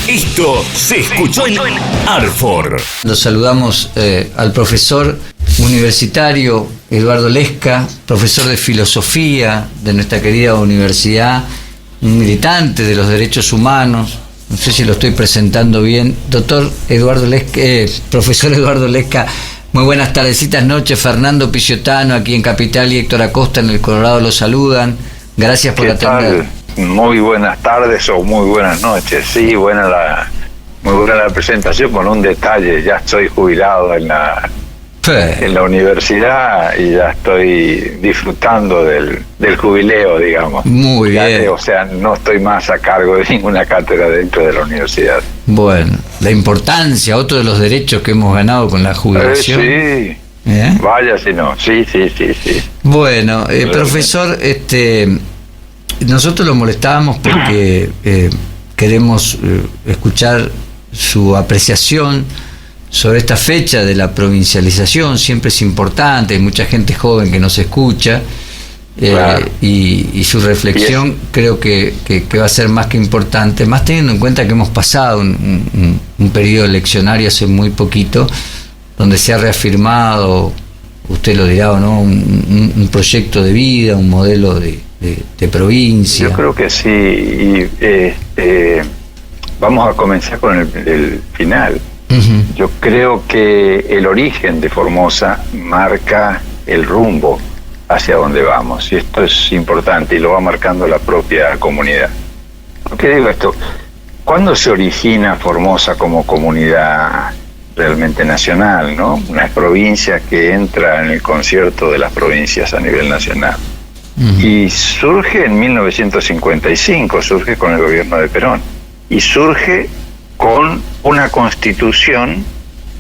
Esto se escuchó en Arfor. Los saludamos al profesor universitario Eduardo Lesca, profesor de filosofía de nuestra querida universidad, un militante de los derechos humanos. No sé si lo estoy presentando bien. Doctor Eduardo Lesca, profesor Eduardo Lesca, muy buenas tardecitas, noches. Fernando Picciotano aquí en Capital y Héctor Acosta en el Colorado los saludan. Gracias por atender. Muy buenas tardes o muy buenas noches. Sí, muy buena la presentación, con un detalle: ya estoy jubilado en la universidad y ya estoy disfrutando del jubileo, digamos. Muy bien. O sea, no estoy más a cargo de ninguna cátedra dentro de la universidad. Bueno, la importancia, otro de los derechos que hemos ganado con la jubilación. Sí. Vaya si no. Sí. Bueno, profesor, nosotros lo molestábamos porque queremos escuchar su apreciación sobre esta fecha de la provincialización. Siempre es importante, hay mucha gente joven que nos escucha, claro. y su reflexión creo que va a ser más que importante, más teniendo en cuenta que hemos pasado un periodo eleccionario hace muy poquito, donde se ha reafirmado, usted lo dirá o no, un proyecto de vida, un modelo de provincia. Yo creo que sí, y vamos a comenzar con el final. Uh-huh. Yo creo que el origen de Formosa marca el rumbo hacia donde vamos, y esto es importante y lo va marcando la propia comunidad. ¿Por qué digo esto? ¿Cuándo se origina Formosa como comunidad realmente nacional, ¿no? Una provincia que entra en el concierto de las provincias a nivel nacional. Uh-huh. Y surge en 1955, surge con el gobierno de Perón, y surge con una constitución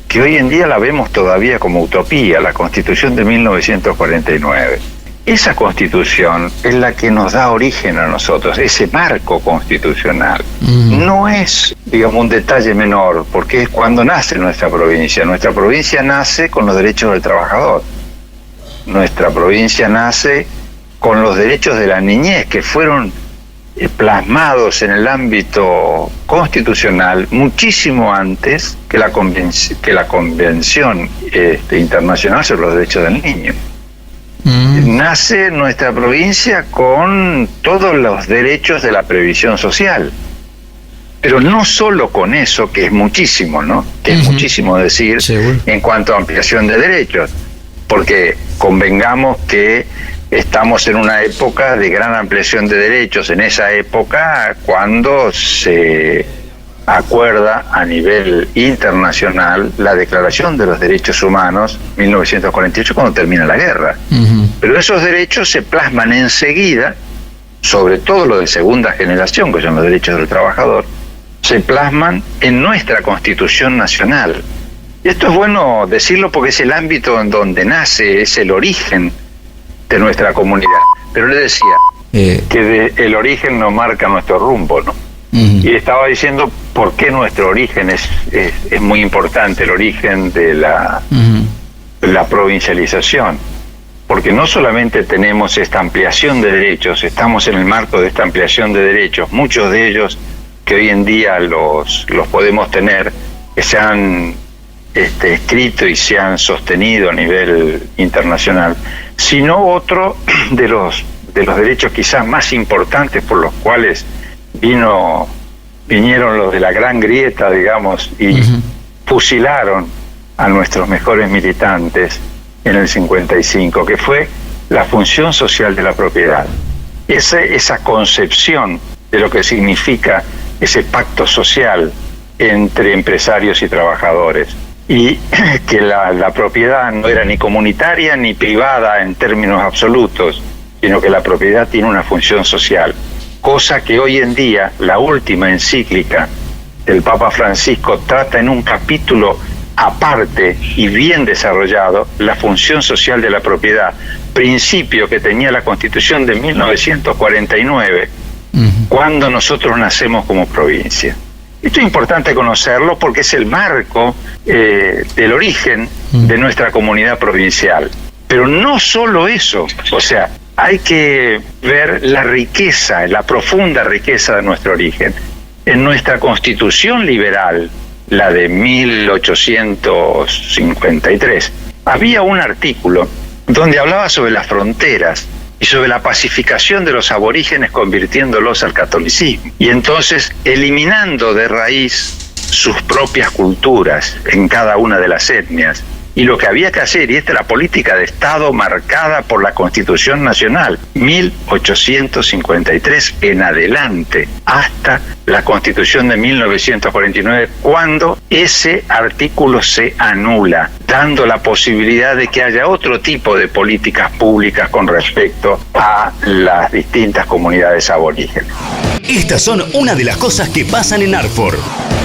que hoy en día la vemos todavía como utopía, la constitución de 1949. Esa constitución es la que nos da origen a nosotros, ese marco constitucional. No es, digamos, un detalle menor, porque es cuando nace nuestra provincia. Nuestra provincia nace con los derechos del trabajador. Nuestra provincia nace con los derechos de la niñez, que fueron plasmados en el ámbito constitucional muchísimo antes que la Convención Internacional sobre los Derechos del Niño. Nace nuestra provincia con todos los derechos de la previsión social, pero no solo con eso, que es muchísimo, ¿no? Que es muchísimo decir. ¿Seguro? En cuanto a ampliación de derechos, porque convengamos que estamos en una época de gran ampliación de derechos, en esa época cuando se acuerda a nivel internacional la Declaración de los Derechos Humanos, 1948, cuando termina la guerra. Uh-huh. Pero esos derechos se plasman enseguida, sobre todo lo de segunda generación, que son los derechos del trabajador, se plasman en nuestra Constitución Nacional. Y esto es bueno decirlo porque es el ámbito en donde nace, es el origen de nuestra comunidad. Pero le decía que el origen no marca nuestro rumbo, ¿no? Uh-huh. Y estaba diciendo por qué nuestro origen es muy importante, el origen de la provincialización. Porque no solamente tenemos esta ampliación de derechos, estamos en el marco de esta ampliación de derechos, muchos de ellos que hoy en día los podemos tener, que se han escrito y se han sostenido a nivel internacional, sino otro de los derechos quizás más importantes por los cuales vinieron los de la Gran Grieta, digamos, y fusilaron a nuestros mejores militantes en el 55, que fue la función social de la propiedad. Esa concepción de lo que significa ese pacto social entre empresarios y trabajadores, y que la propiedad no era ni comunitaria ni privada en términos absolutos, sino que la propiedad tiene una función social, cosa que hoy en día la última encíclica del Papa Francisco trata en un capítulo aparte y bien desarrollado, la función social de la propiedad, principio que tenía la Constitución de 1949, cuando nosotros nacemos como provincia. Esto es importante conocerlo porque es el marco del origen de nuestra comunidad provincial. Pero no solo eso, o sea, hay que ver la riqueza, la profunda riqueza de nuestro origen. En nuestra Constitución liberal, la de 1853, había un artículo donde hablaba sobre las fronteras y sobre la pacificación de los aborígenes convirtiéndolos al catolicismo. Y entonces, eliminando de raíz sus propias culturas en cada una de las etnias, y lo que había que hacer, y esta es la política de Estado marcada por la Constitución Nacional, 1853 en adelante, hasta la Constitución de 1949, cuando ese artículo se anula, dando la posibilidad de que haya otro tipo de políticas públicas con respecto a las distintas comunidades aborígenes. Estas son una de las cosas que pasan en Artford.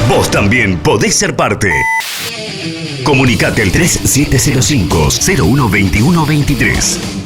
Vos también podés ser parte. Comunicate al 3705-012123.